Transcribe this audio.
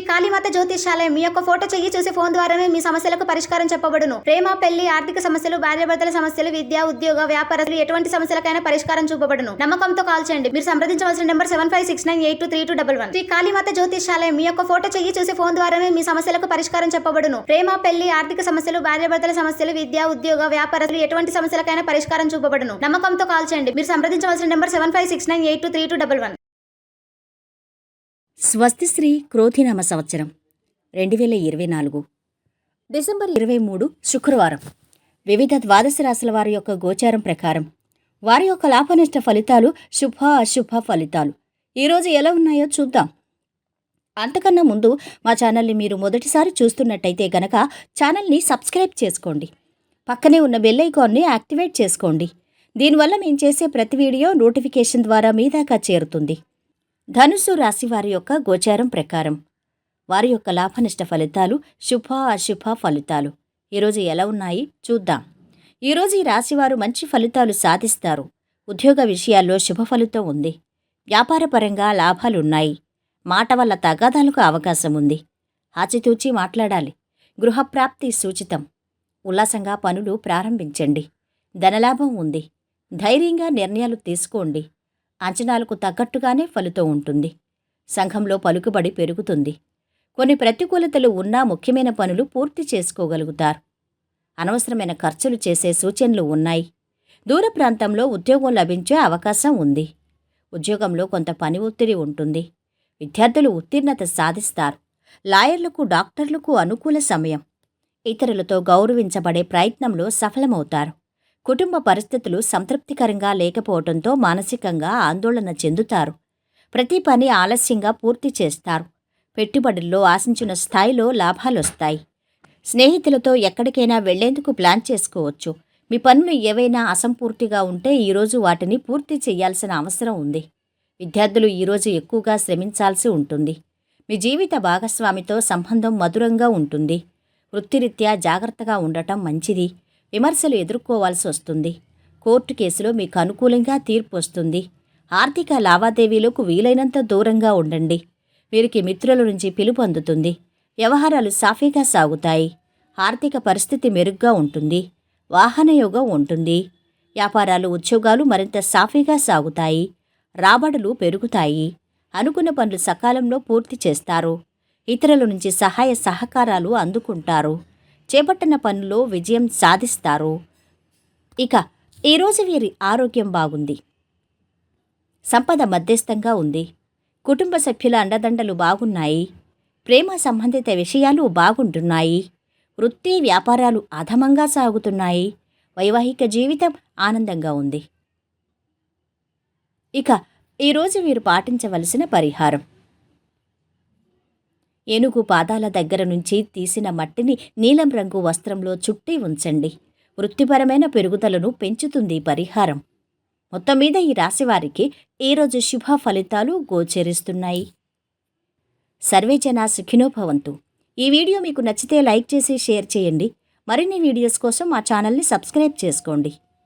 కాళీమాత జ్యోతిష్యాలయం. మీ యొక్క ఫోటో చెయ్యి చూసి ఫోన్ ద్వారానే మీ సమస్యలకు పరిష్కారం చెప్పబడును. ప్రేమ, పెళ్లి, ఆర్థిక సమస్యలు, భార్యాభర్తల సమస్యలు, విద్య, ఉద్యోగ, వ్యాపారస్తులు ఎటువంటి సమస్యలకైనా పరిష్కారం చూపబడును. నమ్మకంతో కాల్ చేయండి. మీరు సంప్రదించవలసిన నెంబర్ 7569823211. శ్రీ కాళీమాత జ్యోతిష్యాలయం. మీ యొక్క ఫోటో చెయ్యి చూసి ఫోన్ ద్వారానే మీ సమస్యలకు పరిష్కారం చెప్పబడును. ప్రేమ, పెళ్లి, ఆర్థిక సమస్యలు, భార్యాభర్తల సమస్యలు, విద్య, ఉద్యోగ, వ్యాపారస్తులు ఎటువంటి సమస్యలకైనా పరిష్కారం చూపబడును. నమ్మకంతో కాల్ చేయండి. మీరు సంప్రదించవలసిన నెంబర్ 7569823211. స్వస్తిశ్రీ క్రోధినామ సంవత్సరం 2024 డిసెంబర్ 23 శుక్రవారం. వివిధ ద్వాదశ రాశుల వారి యొక్క గోచారం ప్రకారం వారి యొక్క లాభనష్ట ఫలితాలు, శుభ అశుభ ఫలితాలు ఈరోజు ఎలా ఉన్నాయో చూద్దాం. అంతకన్నా ముందు మా ఛానల్ని మీరు మొదటిసారి చూస్తున్నట్టయితే గనక ఛానల్ని సబ్స్క్రైబ్ చేసుకోండి. పక్కనే ఉన్న బెల్ ఐకాన్ని యాక్టివేట్ చేసుకోండి. దీనివల్ల మేము చేసే ప్రతి వీడియో నోటిఫికేషన్ ద్వారా మీ దాకా చేరుతుంది. ధనుస్సు రాశి వారి యొక్క గోచారం ప్రకారం వారి యొక్క లాభనష్ట ఫలితాలు, శుభ అశుభ ఫలితాలు ఈరోజు ఎలా ఉన్నాయి చూద్దాం. ఈరోజు ఈ రాశివారు మంచి ఫలితాలు సాధిస్తారు. ఉద్యోగ విషయాల్లో శుభ ఫలితం ఉంది. వ్యాపారపరంగా లాభాలున్నాయి. మాట వల్ల తగాదాలకు అవకాశం ఉంది. ఆచితూచి మాట్లాడాలి. గృహప్రాప్తి సూచితం. ఉల్లాసంగా పనులు ప్రారంభించండి. ధనలాభం ఉంది. ధైర్యంగా నిర్ణయాలు తీసుకోండి. అంచనాలకు తగ్గట్టుగానే ఫలితం ఉంటుంది. సంఘంలో పలుకుబడి పెరుగుతుంది. కొన్ని ప్రతికూలతలు ఉన్నా ముఖ్యమైన పనులు పూర్తి చేసుకోగలుగుతారు. అనవసరమైన ఖర్చులు చేసే సూచనలు ఉన్నాయి. దూర ప్రాంతంలో ఉద్యోగం లభించే అవకాశం ఉంది. ఉద్యోగంలో కొంత పని ఒత్తిడి ఉంటుంది. విద్యార్థులు ఉత్తీర్ణత సాధిస్తారు. లాయర్లకు, డాక్టర్లకు అనుకూల సమయం. ఇతరులతో గౌరవించబడే ప్రయత్నంలో సఫలమవుతారు. కుటుంబ పరిస్థితులు సంతృప్తికరంగా లేకపోవడంతో మానసికంగా ఆందోళన చెందుతారు. ప్రతి పని ఆలస్యంగా పూర్తి చేస్తారు. పెట్టుబడుల్లో ఆశించిన స్థాయిలో లాభాలొస్తాయి. స్నేహితులతో ఎక్కడికైనా వెళ్లేందుకు ప్లాన్ చేసుకోవచ్చు. మీ పనులు ఏవైనా అసంపూర్తిగా ఉంటే ఈరోజు వాటిని పూర్తి చేయాల్సిన అవసరం ఉంది. విద్యార్థులు ఈరోజు ఎక్కువగా శ్రమించాల్సి ఉంటుంది. మీ జీవిత భాగస్వామితో సంబంధం మధురంగా ఉంటుంది. వృత్తిరీత్యా జాగ్రత్తగా ఉండటం మంచిది. విమర్శలు ఎదుర్కోవాల్సి వస్తుంది. కోర్టు కేసులో మీకు అనుకూలంగా తీర్పు వస్తుంది. ఆర్థిక లావాదేవీలకు వీలైనంత దూరంగా ఉండండి. వీరికి మిత్రుల నుంచి పిలుపు అందుతుంది. వ్యవహారాలు సాఫీగా సాగుతాయి. ఆర్థిక పరిస్థితి మెరుగ్గా ఉంటుంది. వాహనయోగం ఉంటుంది. వ్యాపారాలు, ఉద్యోగాలు మరింత సాఫీగా సాగుతాయి. రాబడులు పెరుగుతాయి. అనుకున్న పనులు సకాలంలో పూర్తి చేస్తారు. ఇతరుల నుంచి సహాయ సహకారాలు అందుకుంటారు. చేపట్టిన పనుల్లో విజయం సాధిస్తారు. ఇక ఈరోజు వీరి ఆరోగ్యం బాగుంది. సంపద మధ్యస్థంగా ఉంది. కుటుంబ సభ్యుల అండదండలు బాగున్నాయి. ప్రేమ సంబంధిత విషయాలు బాగుంటున్నాయి. వృత్తి, వ్యాపారాలు అధమంగా సాగుతున్నాయి. వైవాహిక జీవితం ఆనందంగా ఉంది. ఇక ఈరోజు వీరు పాటించవలసిన పరిహారం: ఏనుగు పాదాల దగ్గర నుంచి తీసిన మట్టిని నీలం రంగు వస్త్రంలో చుట్టి ఉంచండి. వృత్తిపరమైన పెరుగుదలను పెంచుతుంది పరిహారం. మొత్తం మీద ఈ రాశివారికి ఈరోజు శుభ ఫలితాలు గోచరిస్తున్నాయి. సర్వేజన సుఖినో భవంతు. ఈ వీడియో మీకు నచ్చితే లైక్ చేసి షేర్ చేయండి. మరిన్ని వీడియోస్ కోసం మా ఛానల్ని సబ్స్క్రైబ్ చేసుకోండి.